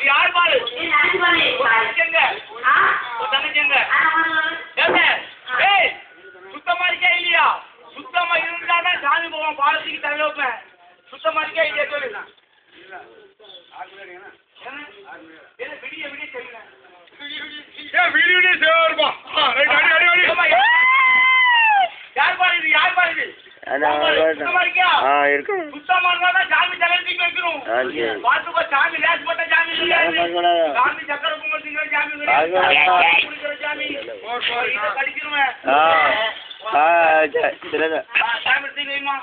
யார் பாரு சுத்தமா இருக்கா இல்லையா? சுத்தமா இருந்தாதான் சாமி போவான், பாலத்துக்கு தலை வைப்பேன். சுத்தமா இருக்கா இல்லையா சொல்லு. விடிய விடிய செய்யுங்க. யார் பாரு இது? யார் பாரு இது? சுத்தமா இருக்கியா? சுத்தமா இருந்தாதான் சாமி தலைக்கு வைக்கணும். பாத்துக்கோ, சாமி லேஸ் போட்ட சாமி கிடையாது. சாமி சக்கர பொங்கல் திங்கிற சாமி கிடையாது. குடிக்கிற சாமி கடிச்சிருவேன். சாமி எடுத்து வைமா.